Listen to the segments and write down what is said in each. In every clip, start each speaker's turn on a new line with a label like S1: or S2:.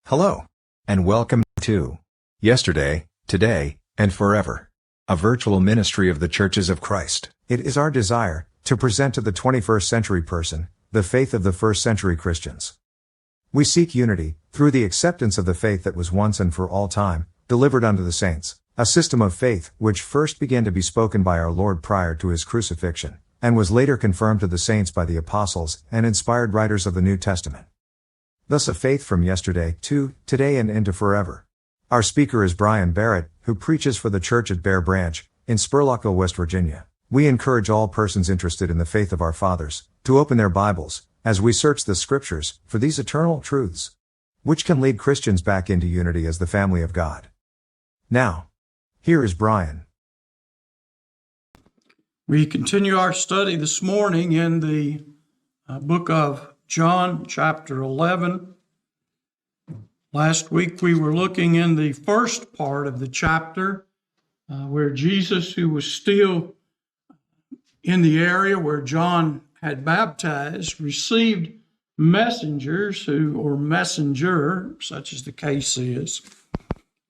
S1: Hello, and welcome to Yesterday, Today, and Forever, a virtual ministry of the Churches of Christ. It is our desire to present to the 21st century person the faith of the first century Christians. We seek unity through the acceptance of the faith that was once and for all time delivered unto the saints, a system of faith which first began to be spoken by our Lord prior to his crucifixion, and was later confirmed to the saints by the apostles and inspired writers of the New Testament. Thus a faith from yesterday to today and into forever. Our speaker is Brian Barrett, who preaches for the church at Bear Branch, in Spurlockville, West Virginia. We encourage all persons interested in the faith of our fathers to open their Bibles, as we search the Scriptures, for these eternal truths, which can lead Christians back into unity as the family of God. Now, here is Brian.
S2: We continue our study this morning in the book of John, chapter 11. Last week we were looking in the first part of the chapter where Jesus, who was still in the area where John had baptized, received messengers or messenger, such as the case is,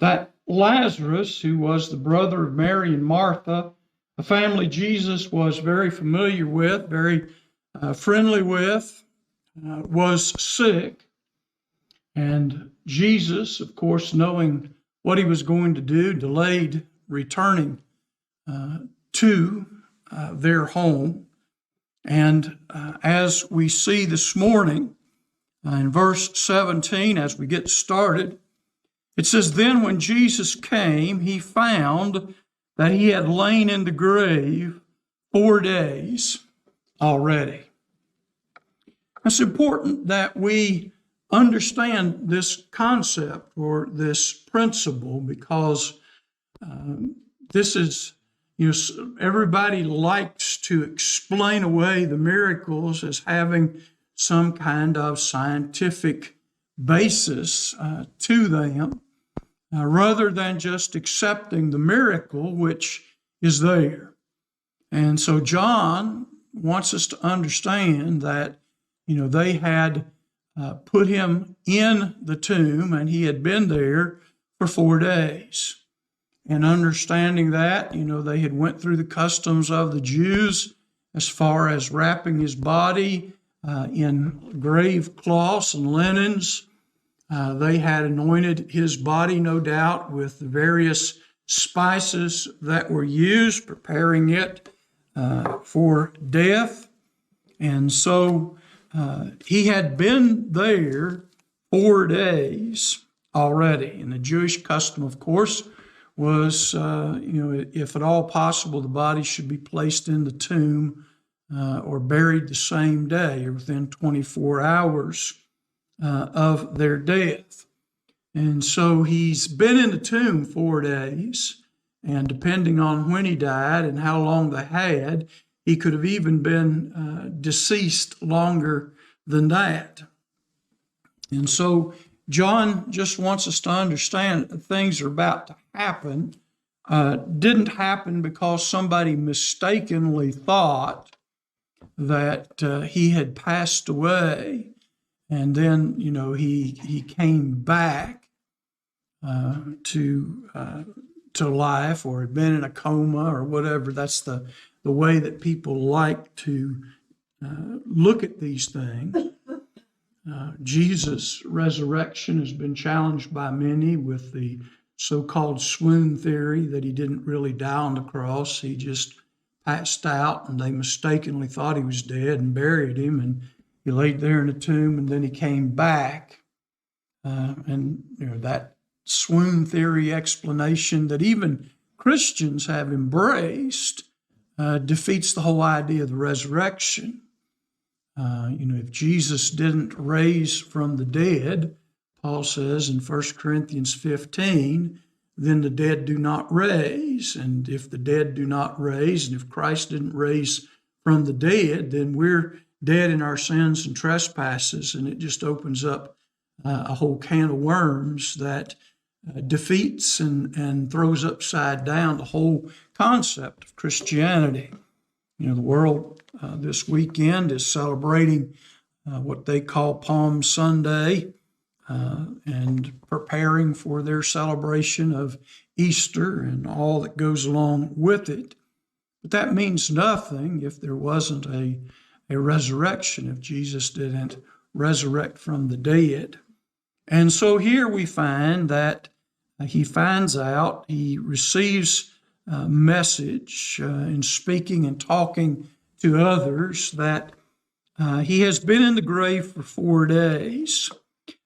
S2: that Lazarus, who was the brother of Mary and Martha, a family Jesus was very familiar with, very friendly with, was sick. And Jesus, of course, knowing what he was going to do, delayed returning to their home. And as we see this morning in verse 17, as we get started, it says, "Then when Jesus came, he found that he had lain in the grave 4 days already." It's important that we understand this concept or this principle because this is, everybody likes to explain away the miracles as having some kind of scientific basis to them, rather than just accepting the miracle which is there. And so John wants us to understand that they had put him in the tomb and he had been there for 4 days. And understanding that, they had went through the customs of the Jews as far as wrapping his body in grave cloths and linens. They had anointed his body, no doubt, with the various spices that were used, preparing it for death. And so he had been there 4 days already. And the Jewish custom, of course, was, if at all possible, the body should be placed in the tomb or buried the same day or within 24 hours of their death. And so he's been in the tomb 4 days, and depending on when he died and how long they had, he could have even been deceased longer than that. And so John just wants us to understand that things are about to happen. Didn't happen because somebody mistakenly thought that he had passed away, and then he came back to life, or had been in a coma or whatever. That's the way that people like to look at these things. Jesus' resurrection has been challenged by many with the so-called swoon theory that he didn't really die on the cross. He just passed out, and they mistakenly thought he was dead and buried him, and he laid there in a tomb, and then he came back. And that swoon theory explanation that even Christians have embraced defeats the whole idea of the resurrection. If Jesus didn't raise from the dead, Paul says in 1 Corinthians 15, then the dead do not raise. And if the dead do not raise, and if Christ didn't raise from the dead, then we're dead in our sins and trespasses. And it just opens up a whole can of worms that defeats and throws upside down the whole concept of Christianity. The world this weekend is celebrating what they call Palm Sunday, and preparing for their celebration of Easter and all that goes along with it. But that means nothing if there wasn't a resurrection, if Jesus didn't resurrect from the dead. And so here we find that he finds out, he receives a message in speaking and talking to others that he has been in the grave for 4 days.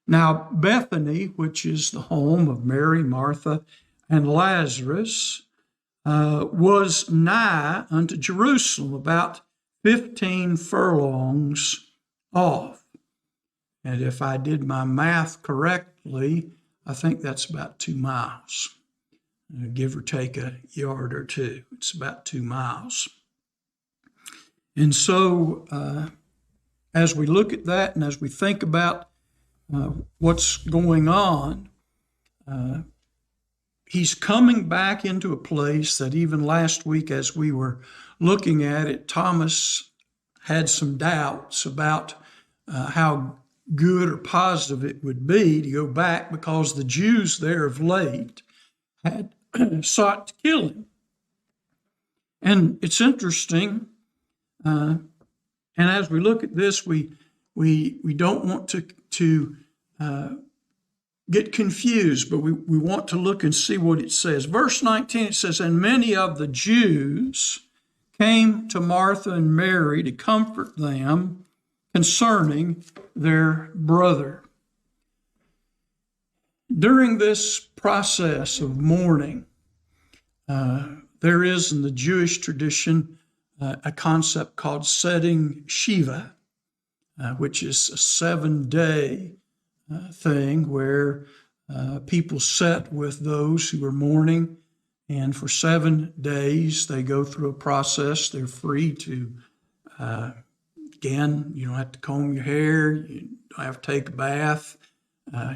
S2: Now, Bethany, which is the home of Mary, Martha, and Lazarus, was nigh unto Jerusalem, about 15 furlongs off. And if I did my math correctly, I think that's about 2 miles, give or take a yard or two. It's about 2 miles. And so as we look at that and as we think about what's going on, he's coming back into a place that even last week as we were looking at it, Thomas had some doubts about how good or positive it would be to go back, because the Jews there of late had sought to kill him. And it's interesting, and as we look at this, we don't want to get confused, but we want to look and see what it says. Verse 19, it says, "And many of the Jews came to Martha and Mary to comfort them concerning their brother." During this process of mourning, there is in the Jewish tradition a concept called setting Shiva, which is a 7-day thing where people sit with those who are mourning, and for 7 days they go through a process. They're free to, again, you don't have to comb your hair, you don't have to take a bath,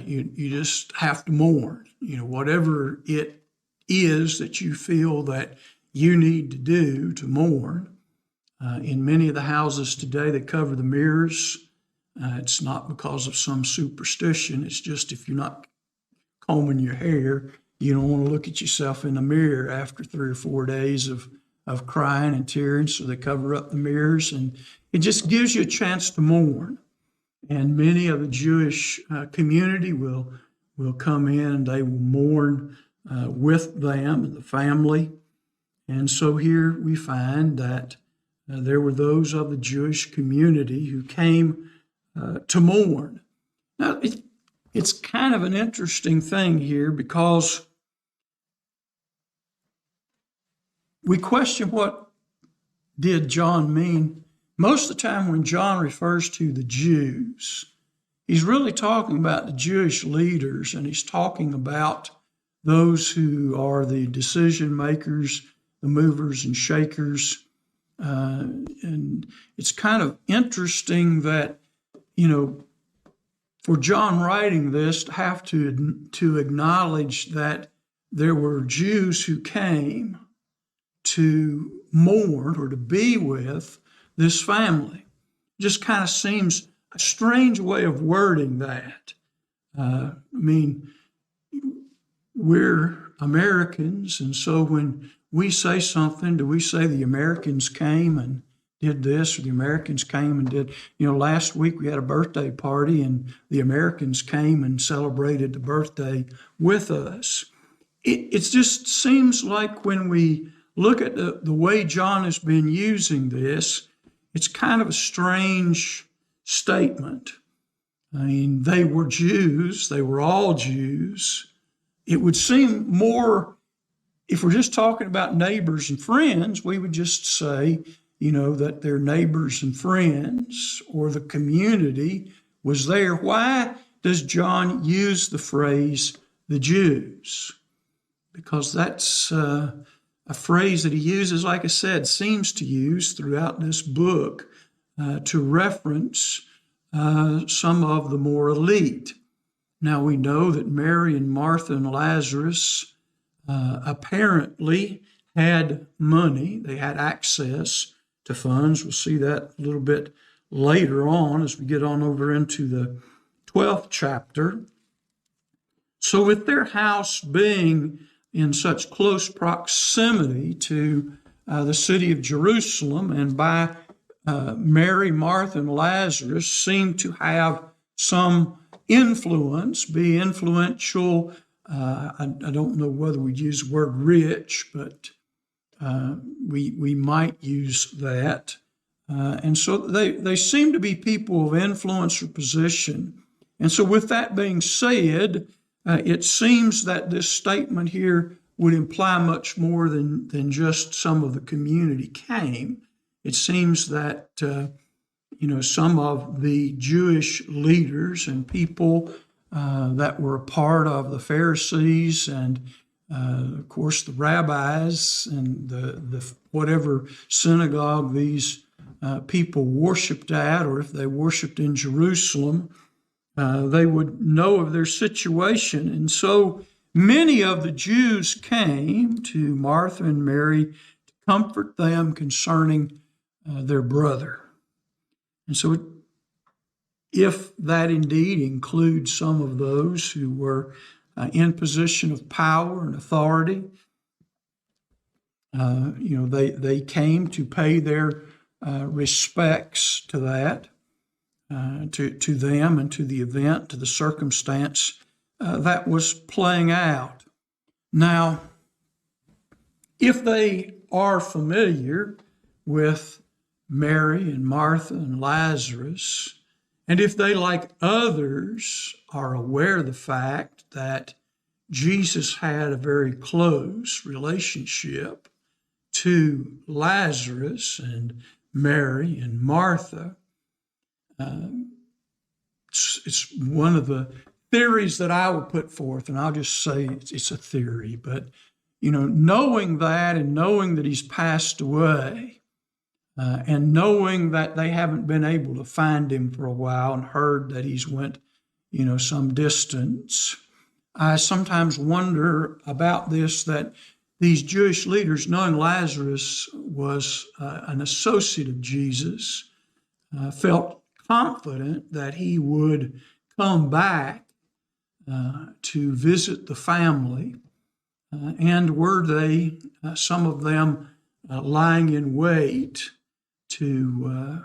S2: you just have to mourn. Whatever it is that you feel that you need to do to mourn. In many of the houses today, they cover the mirrors. It's not because of some superstition. It's just if you're not combing your hair, you don't want to look at yourself in the mirror after 3 or 4 days of crying and tearing, so they cover up the mirrors, and it just gives you a chance to mourn. And many of the Jewish community will come in and they will mourn with them and the family. And so here we find that there were those of the Jewish community who came to mourn. Now, it's kind of an interesting thing here, because we question what did John mean. Most of the time when John refers to the Jews, he's really talking about the Jewish leaders, and he's talking about those who are the decision makers, the movers and shakers. And it's kind of interesting that, for John writing this to have to acknowledge that there were Jews who came to mourn or to be with this family. Just kind of seems a strange way of wording that. We're Americans, and so when we say something, do we say the Americans came and did this, or the Americans came and did, last week we had a birthday party and the Americans came and celebrated the birthday with us. It just seems like when we look at the way John has been using this, it's kind of a strange statement. They were Jews, they were all Jews. It would seem more, if we're just talking about neighbors and friends, we would just say, that their neighbors and friends or the community was there. Why does John use the phrase the Jews? Because that's a phrase that he uses, like I said, seems to use throughout this book to reference some of the more elite. Now we know that Mary and Martha and Lazarus apparently had money. They had access to funds. We'll see that a little bit later on as we get on over into the 12th chapter. So with their house being in such close proximity to the city of Jerusalem, and by Mary, Martha, and Lazarus seemed to have some influence, be influential. I don't know whether we'd use the word rich, but we might use that. And so they seem to be people of influence or position. And so with that being said, it seems that this statement here would imply much more than just some of the community came. It seems that, some of the Jewish leaders and people that were a part of the Pharisees and, of course, the rabbis and the whatever synagogue these people worshiped at, or if they worshiped in Jerusalem, they would know of their situation. And so many of the Jews came to Martha and Mary to comfort them concerning their brother. And so if that indeed includes some of those who were in position of power and authority, they came to pay their respects to that, to them and to the event, to the circumstance that was playing out. Now, if they are familiar with Mary and Martha and Lazarus, and if they, like others, are aware of the fact that Jesus had a very close relationship to Lazarus and Mary and Martha, it's one of the theories that I would put forth, and I'll just say it's a theory, but knowing that and knowing that he's passed away, and knowing that they haven't been able to find him for a while and heard that he's went, some distance, I sometimes wonder about this, that these Jewish leaders, knowing Lazarus was an associate of Jesus, felt confident that he would come back to visit the family. And were they, some of them, lying in wait to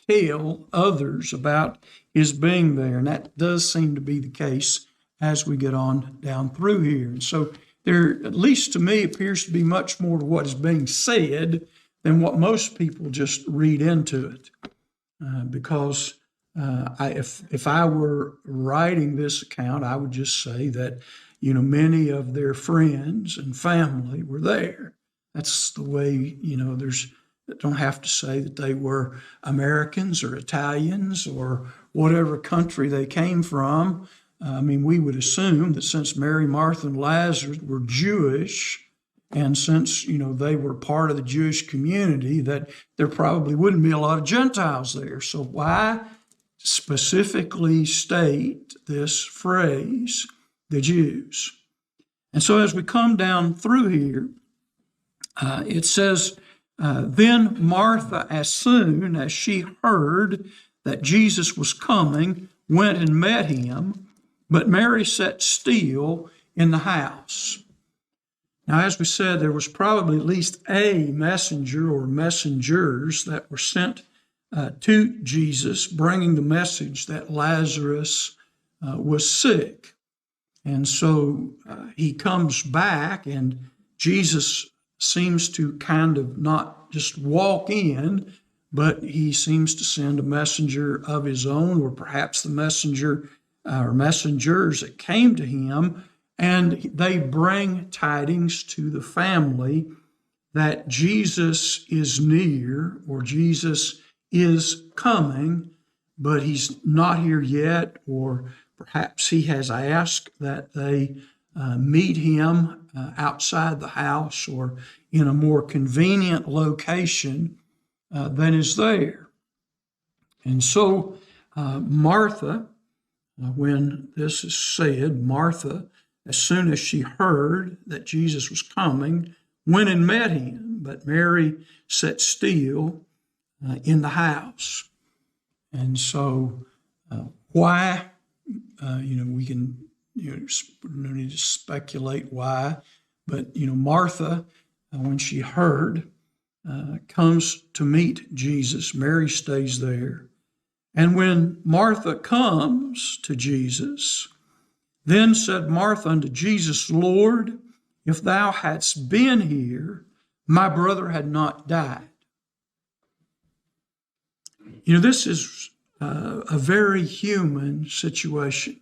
S2: tell others about his being there? And that does seem to be the case as we get on down through here. And so there, at least to me, appears to be much more to what is being said than what most people just read into it. Because if I were writing this account, I would just say that, many of their friends and family were there. That's the way, don't have to say that they were Americans or Italians or whatever country they came from. We would assume that since Mary, Martha, and Lazarus were Jewish, and since, they were part of the Jewish community, that there probably wouldn't be a lot of Gentiles there. So why specifically state this phrase, the Jews? And so as we come down through here, it says, then Martha, as soon as she heard that Jesus was coming, went and met him, but Mary sat still in the house. Now, as we said, there was probably at least a messenger or messengers that were sent to Jesus, bringing the message that Lazarus was sick. And so he comes back, and Jesus seems to kind of not just walk in, but he seems to send a messenger of his own, or perhaps the messenger or messengers that came to him, and they bring tidings to the family that Jesus is near, or Jesus is coming, but he's not here yet, or perhaps he has asked that they meet him outside the house or in a more convenient location than is there. And so Martha, when this is said, Martha, as soon as she heard that Jesus was coming, went and met him, but Mary sat still in the house. And so why, we can no need to speculate why, but Martha, when she heard, comes to meet Jesus. Mary stays there. And when Martha comes to Jesus, then said Martha unto Jesus, Lord, if thou hadst been here, my brother had not died. This is a very human situation.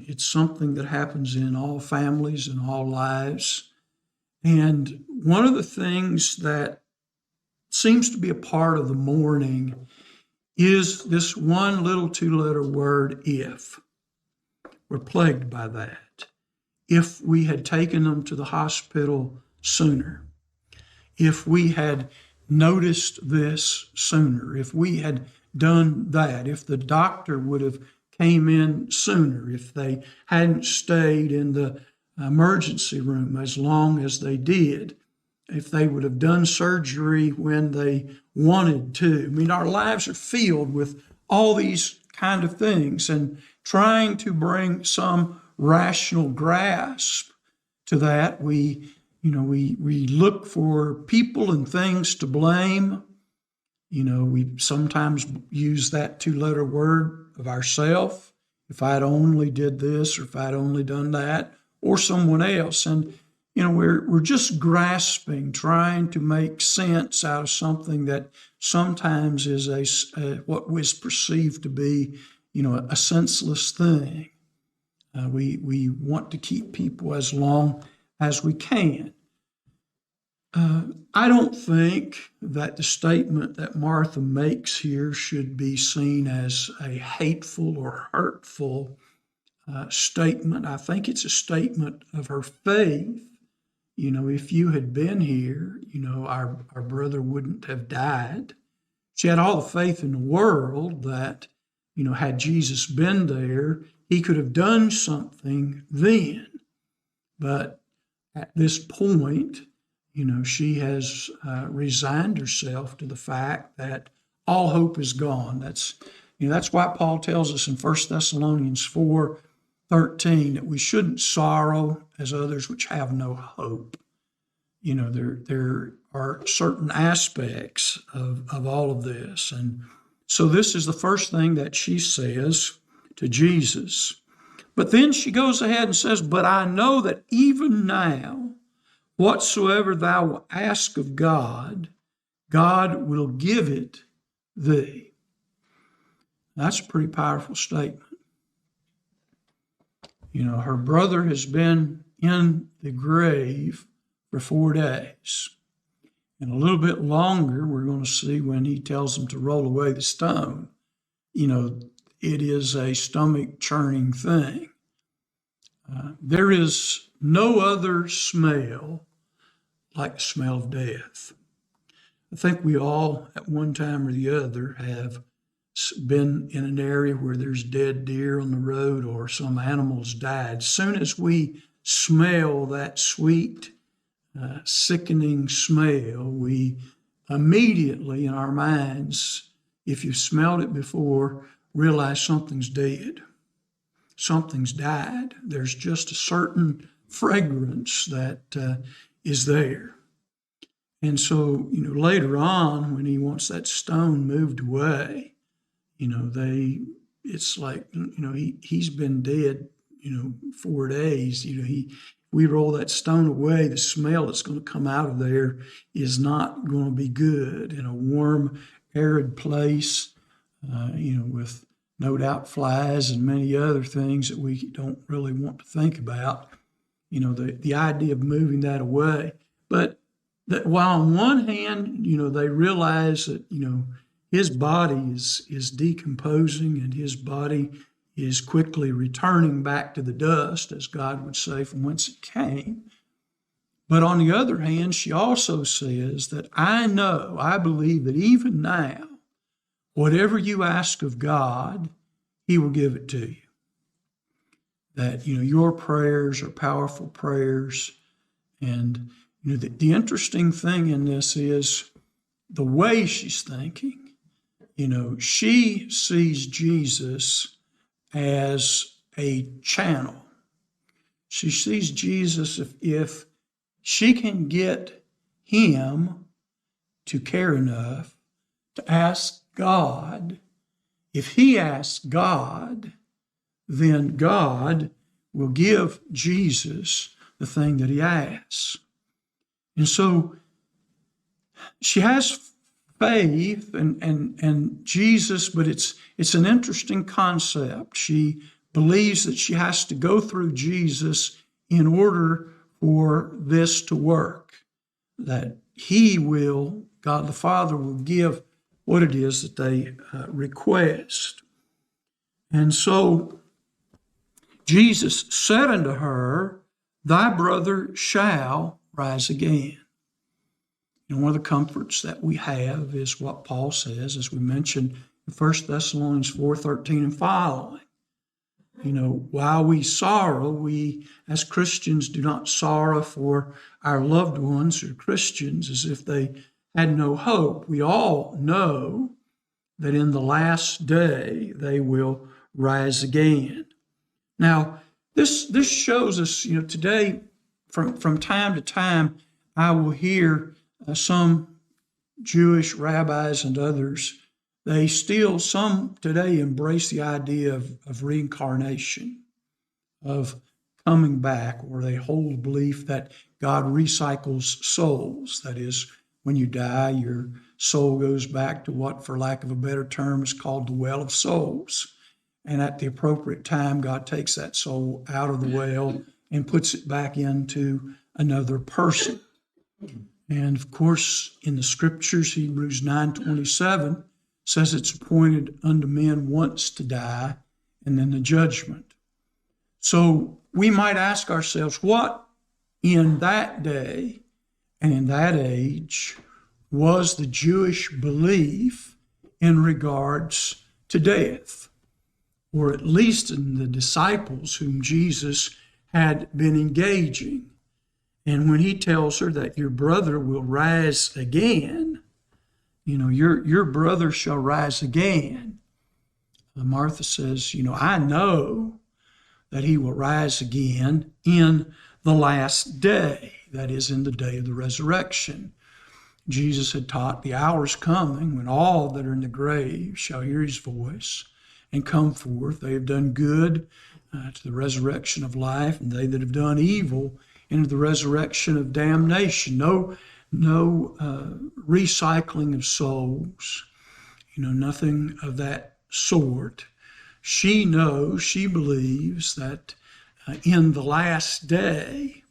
S2: It's something that happens in all families and all lives. And one of the things that seems to be a part of the mourning is this one little two-letter word, if. We're plagued by that. If we had taken them to the hospital sooner, if we had noticed this sooner, if we had done that, if the doctor would have came in sooner, if they hadn't stayed in the emergency room as long as they did, if they would have done surgery when they wanted to. Our lives are filled with all these kind of things, and trying to bring some rational grasp to that, we look for people and things to blame. We sometimes use that two-letter word of ourself. If I'd only did this, or if I'd only done that, or someone else. And we're just grasping, trying to make sense out of something that sometimes is what was perceived to be, a senseless thing. We want to keep people as long as we can. I don't think that the statement that Martha makes here should be seen as a hateful or hurtful statement. I think it's a statement of her faith. If you had been here, our brother wouldn't have died. She had all the faith in the world that, had Jesus been there, he could have done something then. But at this point, she has resigned herself to the fact that all hope is gone. That's why Paul tells us in 1 Thessalonians 4:13 that we shouldn't sorrow as others which have no hope. There are certain aspects of all of this. And so this is the first thing that she says to Jesus. But then she goes ahead and says, but I know that even now, whatsoever thou wilt ask of God, God will give it thee. That's a pretty powerful statement. Her brother has been in the grave for 4 days. And a little bit longer, we're going to see when he tells them to roll away the stone. It is a stomach-churning thing. There is no other smell like the smell of death. I think we all, at one time or the other, have been in an area where there's dead deer on the road or some animals died. As soon as we smell that sweet, sickening smell, we immediately in our minds, if you've smelled it before, realize something's dead. Something's died. There's just a certain fragrance that is there. And so, later on, when he wants that stone moved away, it's like, he's been dead, 4 days. We roll that stone away, the smell that's going to come out of there is not going to be good in a warm, arid place, with no doubt flies and many other things that we don't really want to think about. The idea of moving that away. But that while on one hand, they realize that, his body is decomposing and his body is quickly returning back to the dust, as God would say, from whence it came. But on the other hand, she also says that I believe that even now, whatever you ask of God, he will give it to you. That, your prayers are powerful prayers. And, the interesting thing in this is the way she's thinking. She sees Jesus as a channel. She sees Jesus, if she can get him to care enough to ask God, if he asks God, then God will give Jesus the thing that he asks. And so she has faith and Jesus, but it's an interesting concept. She believes that she has to go through Jesus in order for this to work, that God the Father will give what it is that they request. And so Jesus said unto her, thy brother shall rise again. And one of the comforts that we have is what Paul says, as we mentioned in 1 Thessalonians 4:13 and following. While we sorrow, we as Christians do not sorrow for our loved ones or Christians as if they had no hope. We all know that in the last day they will rise again. Now, this shows us, today, from time to time, I will hear some Jewish rabbis and others, some today embrace the idea of reincarnation, of coming back, or they hold the belief that God recycles souls. That is, when you die, your soul goes back to what, for lack of a better term, is called the well of souls. And at the appropriate time, God takes that soul out of the well and puts it back into another person. And of course, in the scriptures, Hebrews 9:27 says it's appointed unto men once to die and then the judgment. So we might ask ourselves, what in that day and in that age was the Jewish belief in regards to death, or at least in the disciples whom Jesus had been engaging? And when he tells her that your brother will rise again, your brother shall rise again. Martha says, I know that he will rise again in the last day, that is, in the day of the resurrection. Jesus had taught the hour is coming when all that are in the grave shall hear his voice and come forth. They have done good to the resurrection of life, and they that have done evil into the resurrection of damnation. No recycling of souls, nothing of that sort. She believes that in the last day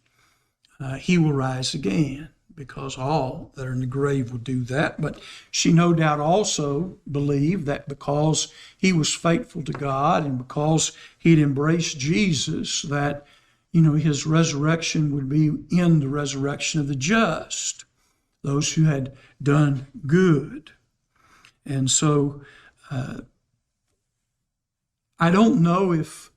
S2: he will rise again, because all that are in the grave will do that. But she no doubt also believed that because he was faithful to God and because he'd embraced Jesus, that his resurrection would be in the resurrection of the just, those who had done good. And so I don't know if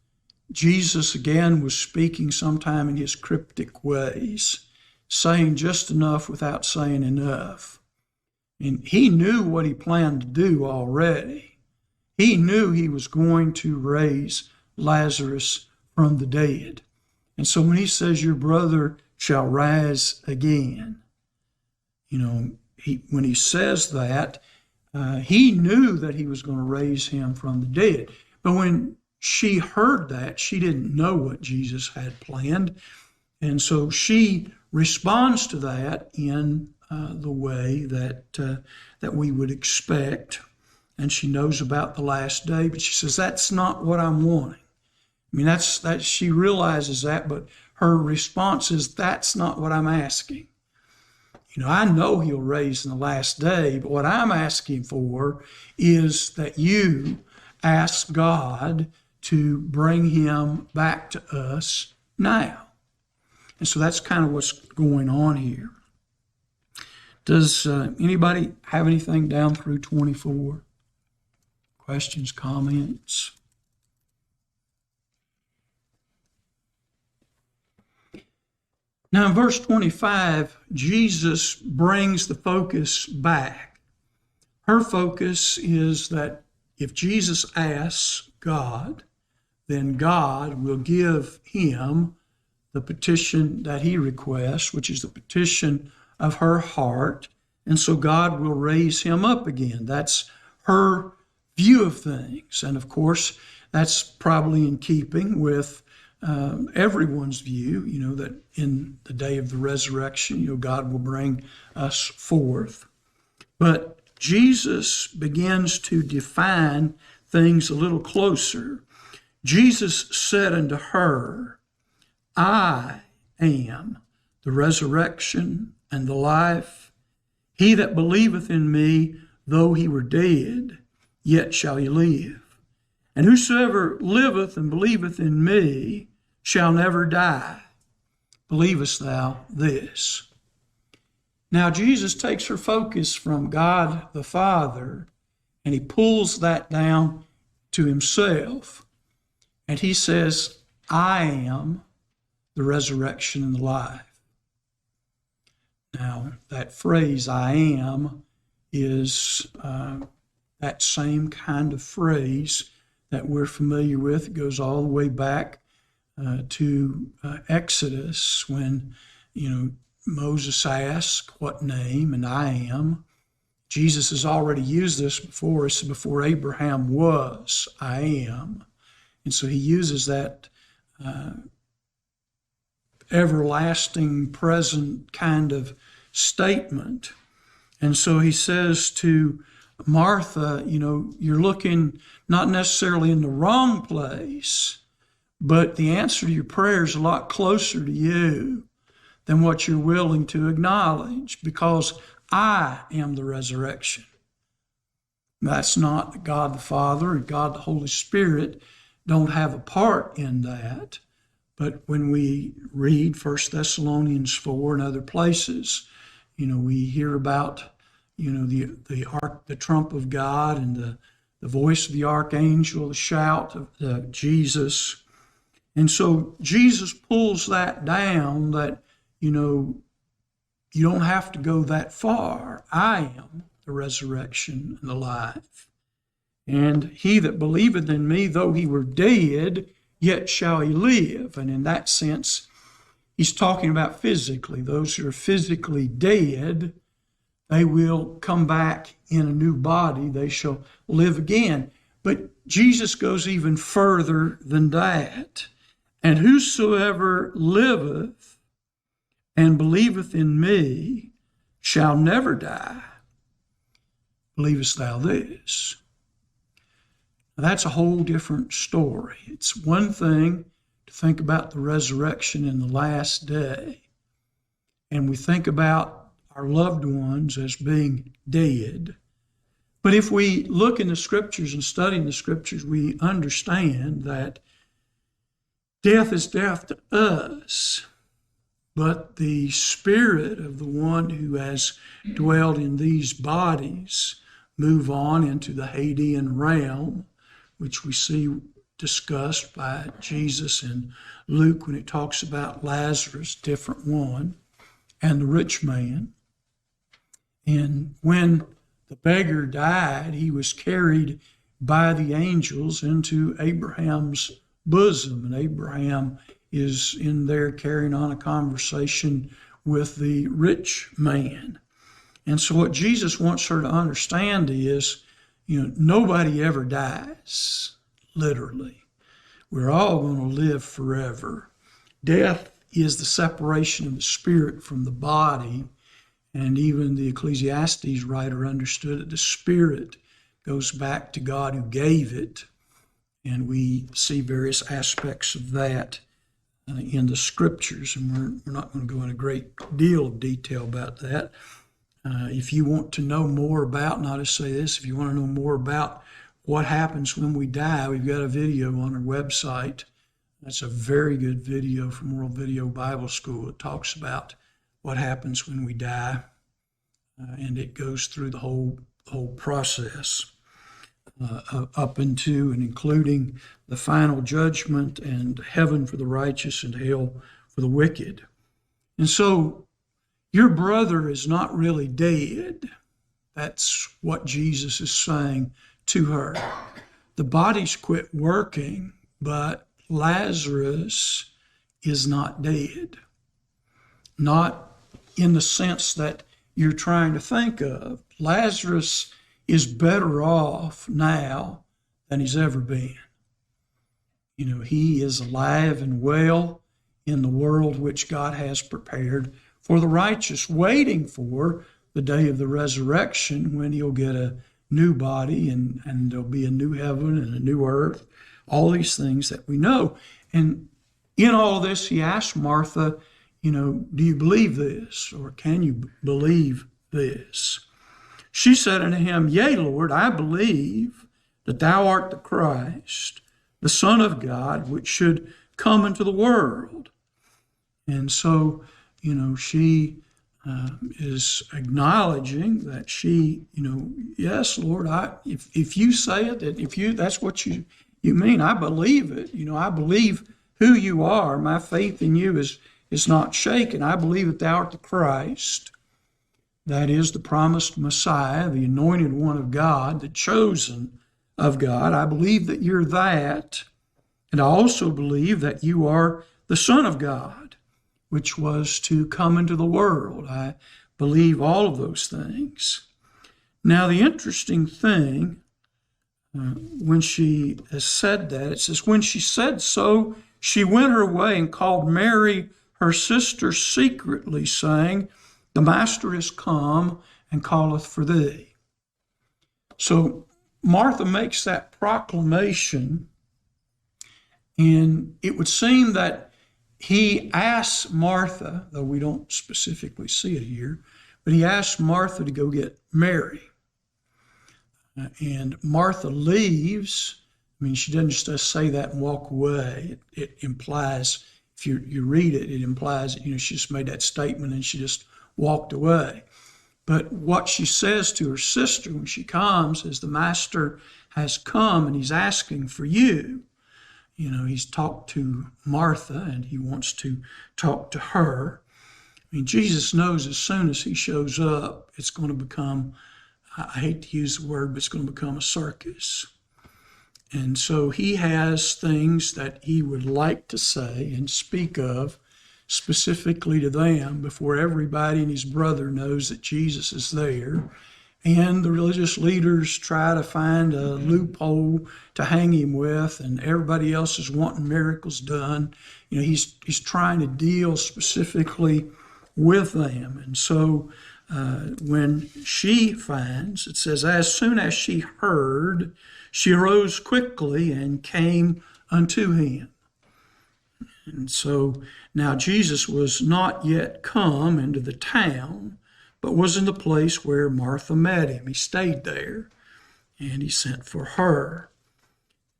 S2: Jesus again was speaking sometime in his cryptic ways, saying just enough without saying enough. And he knew what he planned to do already. He knew he was going to raise Lazarus from the dead. And so when he says, your brother shall rise again, when he says that, he knew that he was going to raise him from the dead. But when she heard that, she didn't know what Jesus had planned. And so she responds to that in the way that we would expect. And she knows about the last day, but she says, that's not what I'm wanting. That she realizes that, but her response is, that's not what I'm asking. I know he'll raise in the last day, but what I'm asking for is that you ask God to bring him back to us now. And so that's kind of what's going on here. Does anybody have anything down through 24? Questions, comments? Now in verse 25, Jesus brings the focus back. Her focus is that if Jesus asks God, then God will give him the petition that he requests, which is the petition of her heart. And so God will raise him up again. That's her view of things. And of course, that's probably in keeping with everyone's view, that in the day of the resurrection, God will bring us forth. But Jesus begins to define things a little closer. Jesus said unto her, I am the resurrection and the life. He that believeth in me, though he were dead, yet shall he live. And whosoever liveth and believeth in me shall never die. Believest thou this? Now, Jesus takes her focus from God the Father, and he pulls that down to himself. And he says, I am the resurrection and the life. Now, that phrase, I am, is that same kind of phrase that we're familiar with. It goes all the way back to Exodus when, Moses asked, what name? And I am. Jesus has already used this before. It's before Abraham was, I am. And so he uses that everlasting present kind of statement. And so he says to Martha, you're looking not necessarily in the wrong place, but the answer to your prayer is a lot closer to you than what you're willing to acknowledge, because I am the resurrection. That's not that God the Father and God the Holy Spirit don't have a part in that. But when we read 1 Thessalonians 4 and other places, we hear about, the trump of God and the voice of the archangel, the shout of Jesus. And so Jesus pulls that down that, you don't have to go that far. I am the resurrection and the life. And he that believeth in me, though he were dead, yet shall he live. And in that sense, he's talking about physically. Those who are physically dead, they will come back in a new body. They shall live again. But Jesus goes even further than that. And whosoever liveth and believeth in me shall never die. Believest thou this? Now, that's a whole different story. It's one thing to think about the resurrection in the last day, and we think about our loved ones as being dead. But if we look in the scriptures and study in the scriptures, we understand that death is death to us, but the spirit of the one who has dwelled in these bodies move on into the Hadean realm, which we see discussed by Jesus in Luke when it talks about Lazarus, different one, and the rich man. And when the beggar died, he was carried by the angels into Abraham's bosom, and Abraham is in there carrying on a conversation with the rich man. And so what Jesus wants her to understand is, nobody ever dies, literally. We're all going to live forever. Death is the separation of the spirit from the body, and even the Ecclesiastes writer understood that the spirit goes back to God who gave it, and we see various aspects of that in the scriptures, and we're not going to go into a great deal of detail about that. If you want to know more about, and I'll just say this, if you want to know more about what happens when we die, we've got a video on our website. That's a very good video from World Video Bible School. It talks about what happens when we die, and it goes through the whole process. Up into and including the final judgment and heaven for the righteous and hell for the wicked. And so your brother is not really dead. That's what Jesus is saying to her. The body's quit working, but Lazarus is not dead. Not in the sense that you're trying to think of. Lazarus is better off now than he's ever been. He is alive and well in the world which God has prepared for the righteous, waiting for the day of the resurrection when he'll get a new body and there'll be a new heaven and a new earth, all these things that we know. And in all this, he asked Martha, do you believe this, or can you believe this? She said unto him, Yea, Lord, I believe that thou art the Christ, the Son of God, which should come into the world. And so, she is acknowledging that she, yes, Lord, if you say it, that that's what you mean, I believe it. I believe who you are. My faith in you is not shaken. I believe that thou art the Christ, that is the promised Messiah, the anointed one of God, the chosen of God. I believe that you're that. And I also believe that you are the Son of God, which was to come into the world. I believe all of those things. Now, the interesting thing, when she has said that, it says, when she said so, she went her way and called Mary, her sister, secretly, saying, The Master is come and calleth for thee. So Martha makes that proclamation, and it would seem that he asks Martha, though we don't specifically see it here, but he asks Martha to go get Mary. And Martha leaves. I mean, she doesn't just say that and walk away. It implies, if you read it, it implies that, she just made that statement and she just walked away. But what she says to her sister when she comes is, the Master has come and he's asking for you. He's talked to Martha and he wants to talk to her. I mean, Jesus knows as soon as he shows up, it's going to become, I hate to use the word, but it's going to become a circus. And so he has things that he would like to say and speak of specifically to them before everybody and his brother knows that Jesus is there. And the religious leaders try to find a loophole to hang him with, and everybody else is wanting miracles done. He's trying to deal specifically with them. And so when she finds, it says, as soon as she heard, she arose quickly and came unto him. And so now Jesus was not yet come into the town, but was in the place where Martha met him. He stayed there, and he sent for her.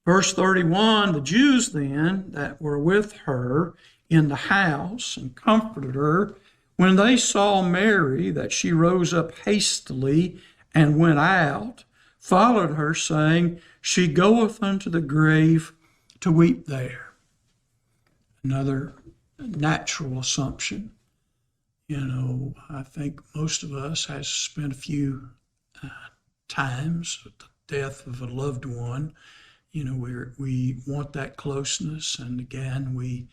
S2: Verse 31, the Jews then that were with her in the house and comforted her, when they saw Mary, that she rose up hastily and went out, followed her, saying, She goeth unto the grave to weep there. Another natural assumption. I think most of us has spent a few times with the death of a loved one, where we want that closeness. And again, we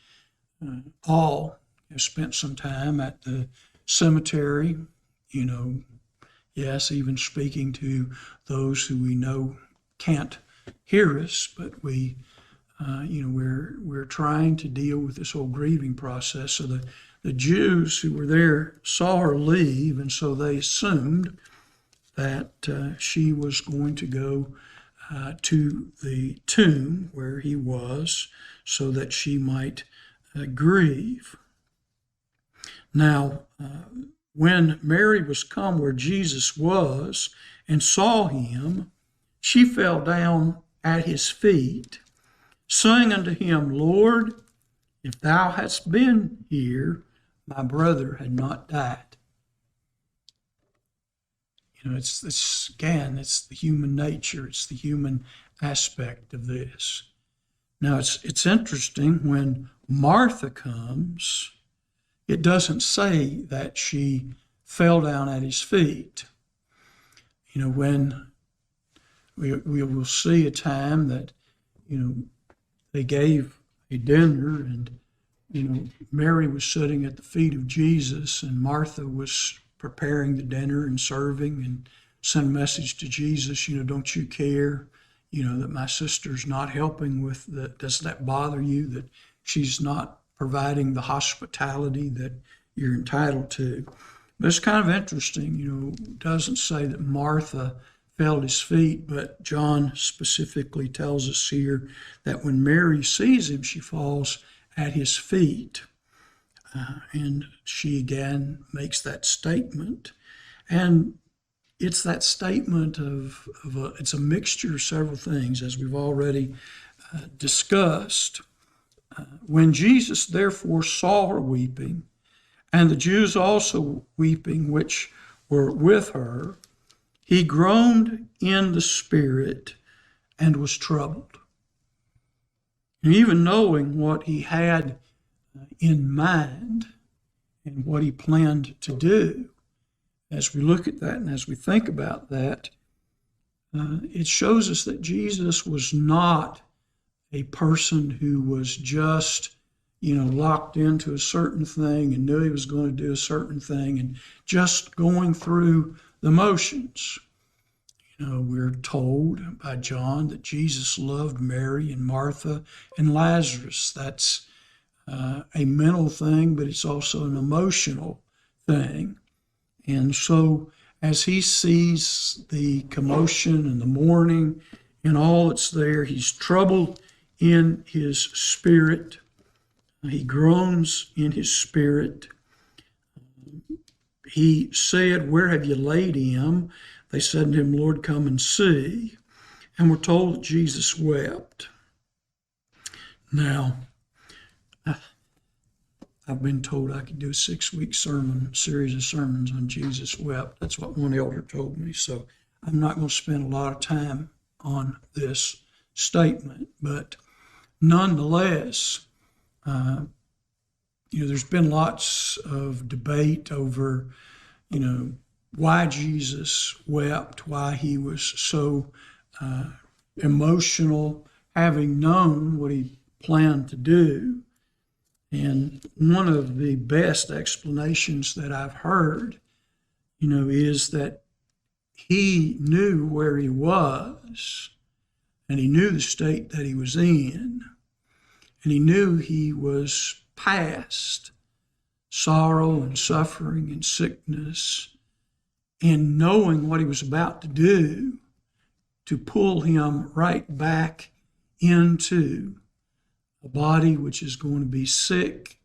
S2: all have spent some time at the cemetery, yes, even speaking to those who we know can't hear us, but we're trying to deal with this whole grieving process. So the Jews who were there saw her leave, and so they assumed that she was going to go to the tomb where he was so that she might grieve. Now, when Mary was come where Jesus was and saw him, she fell down at his feet, saying unto him, Lord, if thou hadst been here, my brother had not died. It's the human nature. It's the human aspect of this. Now, it's interesting when Martha comes, it doesn't say that she fell down at his feet. When we will see a time that, they gave a dinner, and Mary was sitting at the feet of Jesus, and Martha was preparing the dinner and serving, and sent a message to Jesus, don't you care, that my sister's not helping with the, does that bother you that she's not providing the hospitality that you're entitled to? But it's kind of interesting, it doesn't say that Martha fell at his feet, but John specifically tells us here that when Mary sees him, she falls at his feet. And she again makes that statement. And it's that statement it's a mixture of several things, as we've already discussed. When Jesus therefore saw her weeping, and the Jews also weeping, which were with her, he groaned in the spirit and was troubled. And even knowing what he had in mind and what he planned to do, as we look at that and as we think about that, it shows us that Jesus was not a person who was just, locked into a certain thing and knew he was going to do a certain thing and just going through the motions. We're told by John that Jesus loved Mary and Martha and Lazarus. That's a mental thing, but it's also an emotional thing. And so as he sees the commotion and the mourning and all that's there, he's troubled in his spirit. He groans in his spirit. He said, "Where have you laid him?" They said to him, "Lord, come and see." And we're told that Jesus wept. Now, I've been told I could do a 6-week series of sermons on Jesus wept. That's what one elder told me. So I'm not going to spend a lot of time on this statement. But nonetheless, there's been lots of debate over, why Jesus wept, why he was so emotional, having known what he planned to do. And one of the best explanations that I've heard, is that he knew where he was, and he knew the state that he was in, and he knew he was past sorrow and suffering and sickness, and knowing what he was about to do to pull him right back into a body which is going to be sick,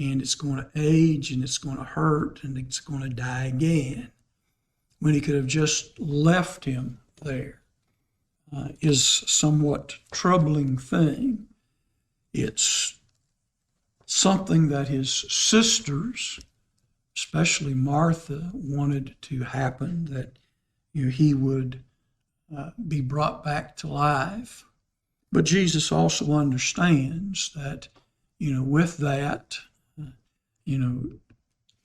S2: and it's going to age, and it's going to hurt, and it's going to die again, when he could have just left him there, is somewhat troubling thing. It's something that his sisters, especially Martha, wanted to happen, that he would be brought back to life. But Jesus also understands that, with that,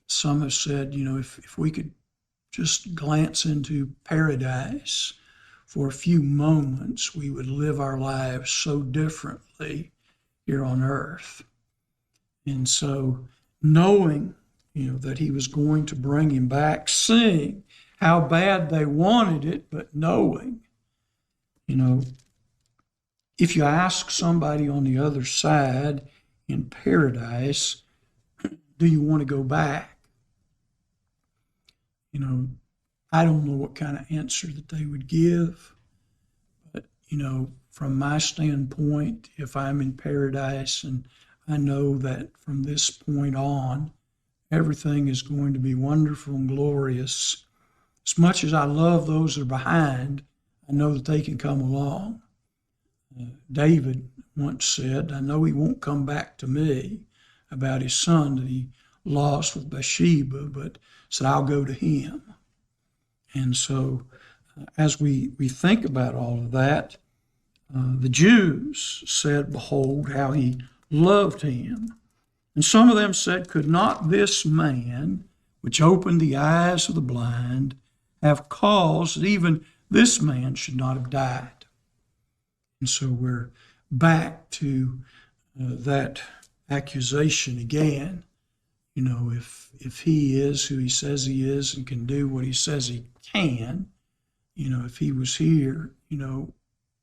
S2: some have said, if we could just glance into paradise for a few moments, we would live our lives so differently here on earth. And so knowing, that he was going to bring him back, seeing how bad they wanted it, but knowing, if you ask somebody on the other side in paradise, do you want to go back? I don't know what kind of answer that they would give, but, from my standpoint, if I'm in paradise and I know that from this point on, everything is going to be wonderful and glorious, as much as I love those that are behind, I know that they can come along. David once said, "I know he won't come back to me," about his son that he lost with Bathsheba, but said, "I'll go to him." And so as we think about all of that, the Jews said, "Behold, how he loved him." And some of them said, "Could not this man, which opened the eyes of the blind, have caused that even this man should not have died?" And so we're back to that accusation again. If he is who he says he is and can do what he says he can, if he was here,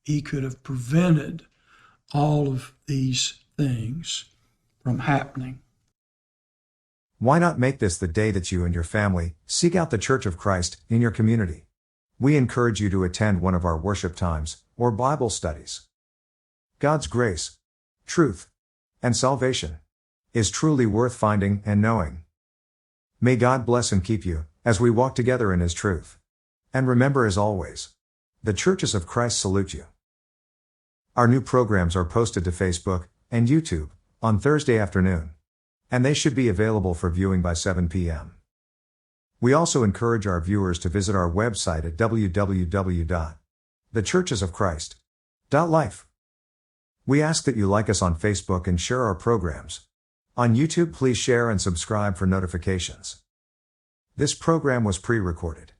S2: he could have prevented all of these things from happening.
S1: Why not make this the day that you and your family seek out the Church of Christ in your community? We encourage you to attend one of our worship times or Bible studies. God's grace, truth, and salvation is truly worth finding and knowing. May God bless and keep you as we walk together in His truth. And remember, as always, the Churches of Christ salute you. Our new programs are posted to Facebook and YouTube on Thursday afternoon, and they should be available for viewing by 7 p.m. We also encourage our viewers to visit our website at www.thechurchesofchrist.life. We ask that you like us on Facebook and share our programs. On YouTube, please share and subscribe for notifications. This program was pre-recorded.